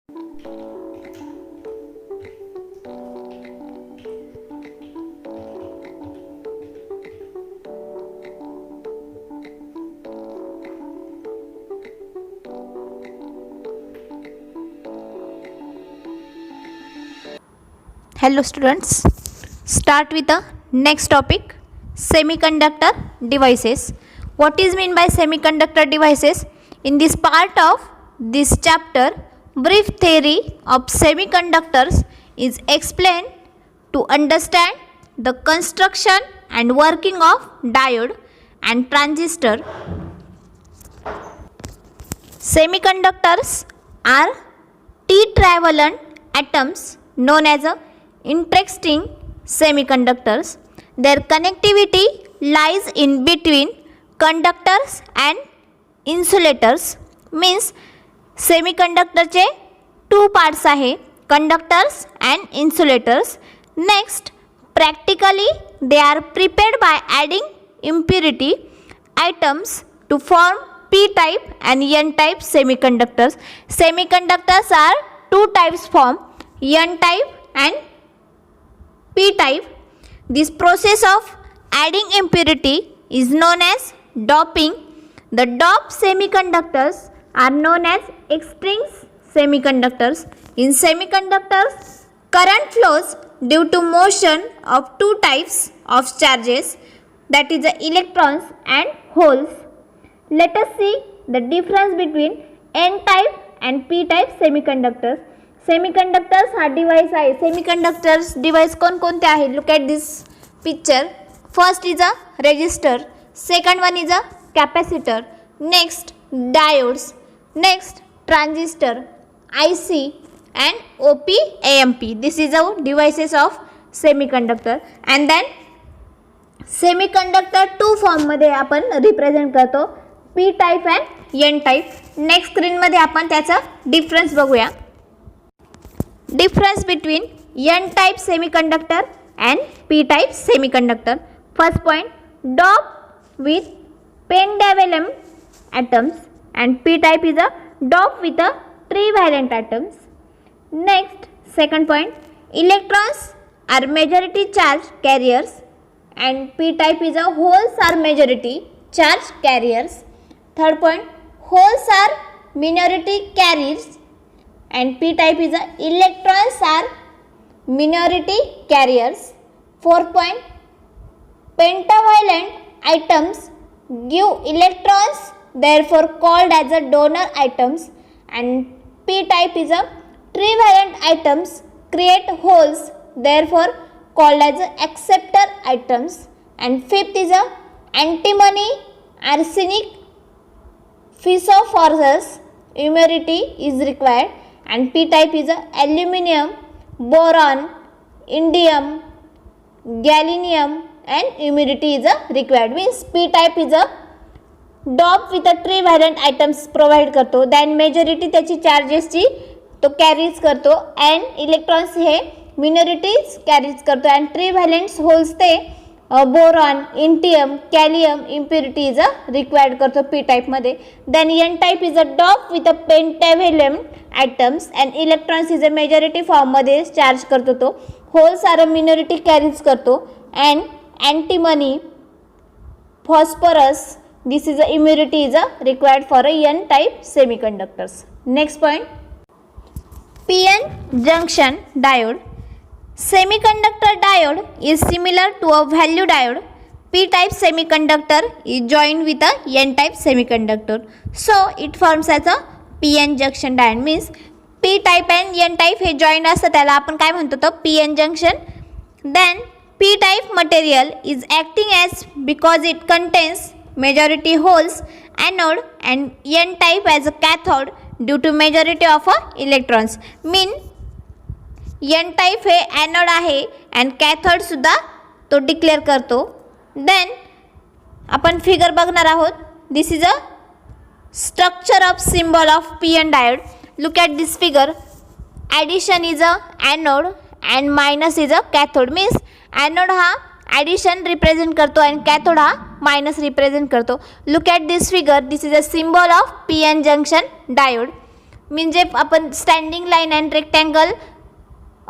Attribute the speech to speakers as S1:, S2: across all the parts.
S1: Hello students, start with the next topic, semiconductor devices. What is mean by semiconductor devices? In this part of this chapter, brief theory of semiconductors is explained to understand the construction and working of diode and transistor. Semiconductors are tetravalent atoms known as a interesting semiconductors. Their connectivity lies in between conductors and insulators. Means semiconductorचे two parts आहे, conductors and insulators. Next, practically they are prepared by adding impurity atoms to form p-type and n-type semiconductors. Semiconductors are two types form, n-type and p-type. This process of adding impurity is known as doping. The doped semiconductors are known as extrinsic semiconductors. In semiconductors, current flows due to motion of two types of charges, that is the electrons and holes. Let us see the difference between n-type and p-type semiconductors. Semiconductors हा device आहे. Semiconductors device कोणकोणते आहे? Look at this picture. First is a resistor, second one is a capacitor, next diodes, next transistor, IC and OP-Amp. This is our devices of semiconductor. And then semiconductor two form मध्ये आपण represent करतो, p type and n type. Next screen मध्ये आपण त्याचा difference बघूया. Difference between n-type semiconductor and p-type semiconductor. First point, doped with pentavalent atoms and p-type is a doped with a trivalent atoms. Next, second point, electrons are majority charge carriers and p-type is a holes are majority charge carriers. Third point, holes are minority carriers and p-type is a electrons are minority carriers. Fourth point, pentavalent atoms give electrons, therefore called as a donor atoms, and p-type is a trivalent atoms create holes, therefore called as a acceptor atoms. And fifth is a antimony, arsenic, phosphorus impurity is required, and p-type is a aluminum, boron, indium, gallium and impurity is a required. Means p-type is a doped with a trivalent atoms provide करतो, then majority त्याची charges ची तो carriers करतो and electrons हे minorities carriers करतो and trivalent holes ते boron, indium, gallium impurities required करतो p type मध्ये. Then n type is a dope with a pentavalent atoms and electrons is a majority form मध्ये charge करतो, तो holes are a minority carriers करतो and antimony, phosphorus this is a impurity is a required for a n type semiconductors. Next point, PN junction diode. Semiconductor diode is similar to a value diode. P-type semiconductor is joined with a N-type semiconductor. So it forms as a PN junction diode. Means P-type and N-type हे joined असतं, त्याला आपण काय म्हणतो तो PN junction. Then P-type material is acting as because it contains majority holes anode and N-type as a cathode due to majority of electrons. Mean n type हे anode आहे and cathode सुद्धा तो डिक्लेअर करतो. Then आपण figure बघणार आहोत. This is a structure of symbol of PN diode. Look at this figure. Addition is a anode and minus is a cathode. Means anode हा addition represent करतो and cathode हा minus represent करतो. Look at this figure. This is a symbol of PN junction diode. म्हणजे आपण standing line and rectangle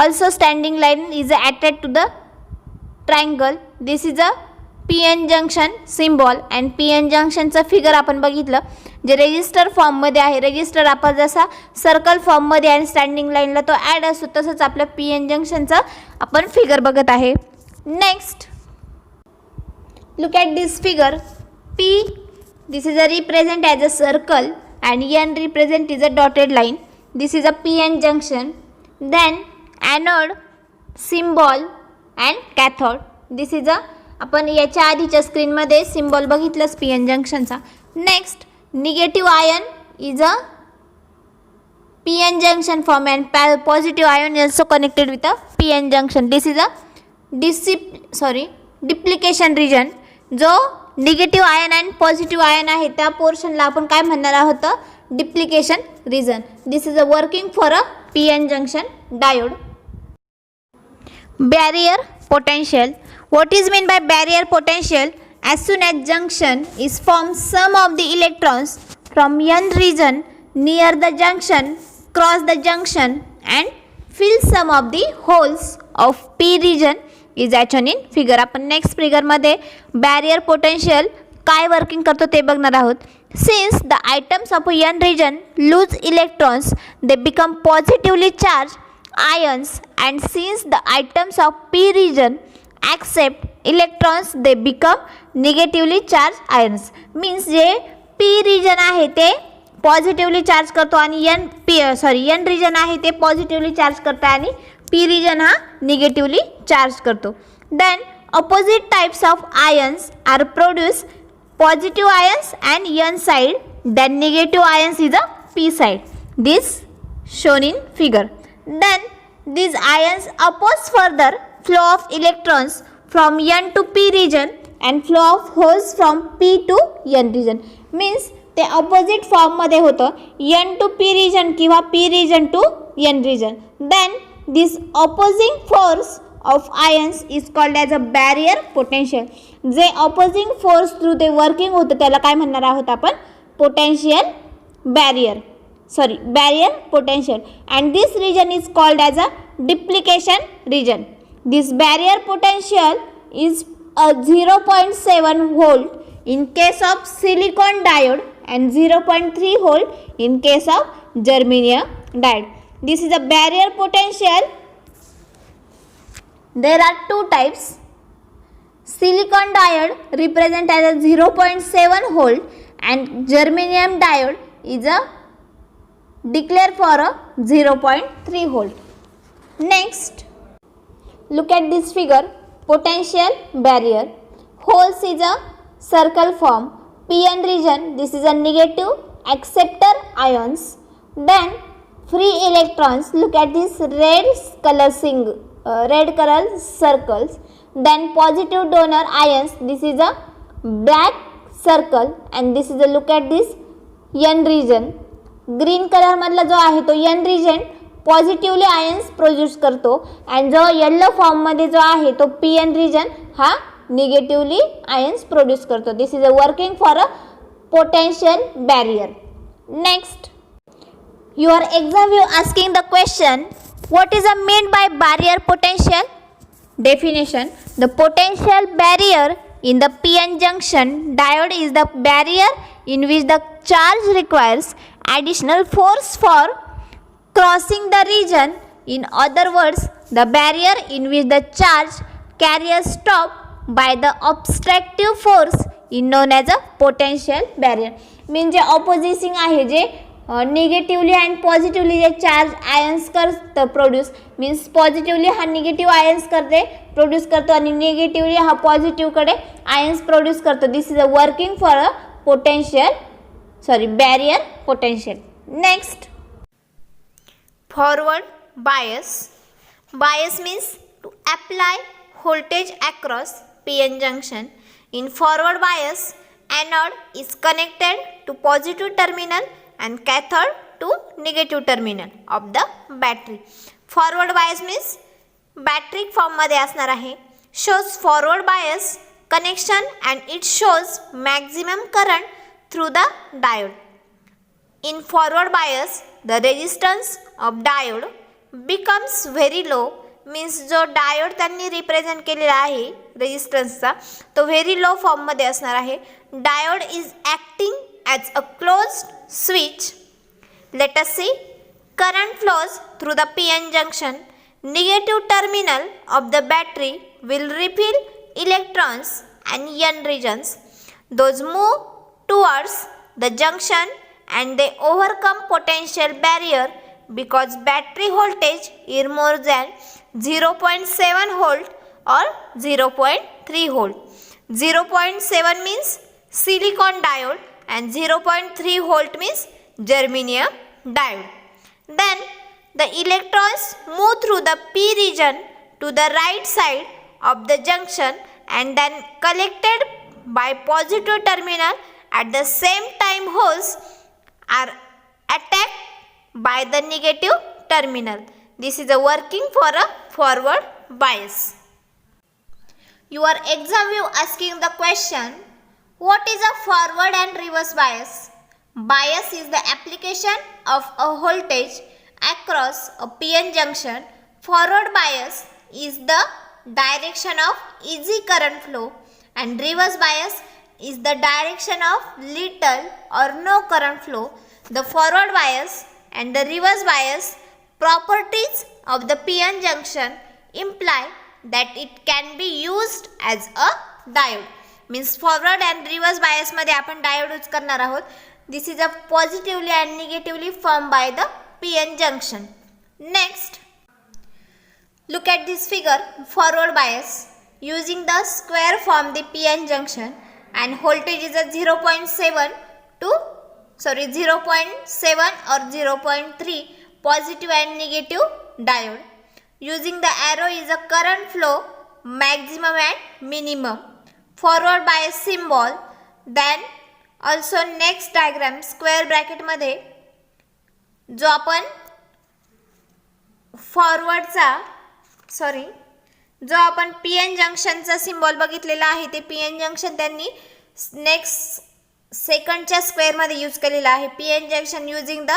S1: also standing line is attached to the triangle. This is a PN junction symbol and PN junction चा figure आपण बघितलं जे register form मध्ये आहे. Register आपण जसा circle form मध्ये आणि स्टँडिंग लाईनला तो ॲड असतो तसंच आपल्या PN जंक्शनचा आपण फिगर बघत आहे. Next look at this figure. P this is a represent as a circle and N represent is a dotted line. This is a PN junction. Then anode symbol and cathode. This is a आपण याच्या आधीच्या स्क्रीनमध्ये symbol बघितलंच PN जंक्शनचा. Next negative ion is a PN junction form and positive ion is also connected with a PN junction. This is a duplication region. जो negative ion and positive ion आहे त्या पोर्शनला आपण काय म्हणणार आहोत duplication region. This is a working for a PN junction diode. Barrier potential. What is meant by barrier potential? As soon as junction is formed, some of the electrons from N region near the junction cross the junction and fill some of the holes of P region is shown in figure. आपण next figure मध्ये barrier potential काय working करतो ते बघणार आहोत. Since the items of N region lose electrons, they become positively charged ions, and since the items of P region accept electrons, they become negatively charged ions. Means J P region आहे ते positively charge करतो आणि N region आहे ते positively charge करतो आणि P region हा negatively charge करतो. Then opposite types of ions are produced, positive ions and N side, then negative ions is a P side. This shown in figure. Then these ions oppose further flow of electrons from N to P region and flow of holes from P to N region. Means ते opposite form मध्ये होतं N to P region किंवा P region to N region. Then this opposing force of ions is called as a barrier potential. J opposing force through ते working होतं त्याला काय म्हणणार आहोत आपण potential barrier potential, and this region is called as a duplication region. This barrier potential is a 0.7 volt in case of silicon diode and 0.3 volt in case of germanium diode. This is a barrier potential. There are two types. Silicon diode represent as a 0.7 volt and germanium diode is a declare for a 0.3 volt. Next, look at this figure. Potential barrier. Holes is a circle form. PN region, this is a negative acceptor ions. Then free electrons, look at this red color circles. Then positive donor ions, this is a black circle, and this is a look at this N region. Green colour मधला जो आहे तो N region positively ions produce करतो आणि जो yellow form मध्ये जो आहे तो PN region हा निगेटिव्हली आयन्स प्रोड्यूस करतो. This is a working for a potential barrier. Next, your exam you asking the question, what is a meant by barrier potential? Definition: the potential barrier in the PN junction diode is the barrier in which the charge requires additional force for crossing the region. In other words, the barrier in which the charge carrier stop by the obstructive force is known as a potential barrier. म्हणजे ऑपोजिटिंग आहे जे negatively and positively जे charge ions करतं produce. Means positively हा negative ions produce करतो आणि negatively हा पॉझिटिव्हकडे आयन्स प्रोड्यूस करतो. This is a working for a barrier potential. Next, forward bias. Bias means to apply voltage across PN junction. In forward bias, anode is connected to positive terminal and cathode to negative terminal of the battery. Forward bias means battery form मध्ये असणार आहे. Shows forward bias connection and it shows maximum current through the diode. In forward bias, the resistance of diode becomes very low, means जो diode त्यांनी represent केलेला आहे रेजिस्टन्सचा तो very low फॉर्ममध्ये असणार आहे. Diode is acting as a closed switch. Let us see. Current flows through the PN junction. Negative terminal of the battery will repel electrons and N regions. Those move towards the junction and they overcome potential barrier because battery voltage is more than 0.7 volt or 0.3 volt. 0.7 means silicon diode and 0.3 volt means germanium diode. Then the electrons move through the P region to the right side of the junction and then collected by positive terminal. At the same time, holes are attacked by the negative terminal. This is a working for a forward bias. Your exam view asking the question, what is a forward and reverse bias? Bias is the application of a voltage across a PN junction. Forward bias is the direction of easy current flow and reverse bias is the direction of little or no current flow. The forward bias and the reverse bias properties of the PN junction imply that it can be used as a diode. Means forward and reverse bias मध्ये आपण diode use करणार आहोत. This is a positively and negatively formed by the PN junction. Next, look at this figure. Forward bias using the square form the PN junction and voltage is a 0.7 or 0.3 positive and negative diode. Using the arrow is a current flow maximum and minimum. Forward bias symbol. Then also next diagram square bracket मध्ये जो आपण जो आपण PN जंक्शनचा symbol बघितलेला आहे ते PN junction त्यांनी next सेकंडच्या square मध्ये यूज केलेला आहे. PN junction using the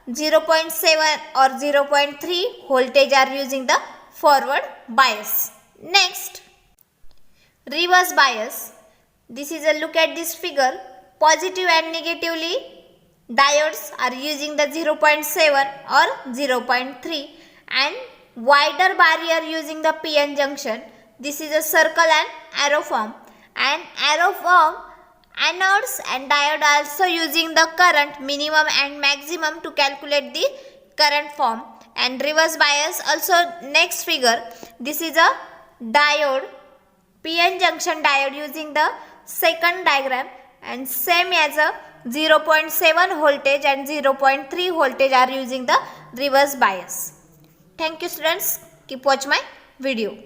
S1: 0.7 or 0.3 voltage are using the forward bias. Next, reverse bias. This is a look at this figure. Positive and negatively diodes are using the 0.7 or 0.3 and wider barrier using the PN junction. This is a circle and arrow form. And arrow form anodes and diode also using the current minimum and maximum to calculate the current form. And reverse bias also next figure. This is a diode, PN junction diode using the second diagram and same as a 0.7 voltage and 0.3 voltage are using the reverse bias. Thank you students. Keep watch my video.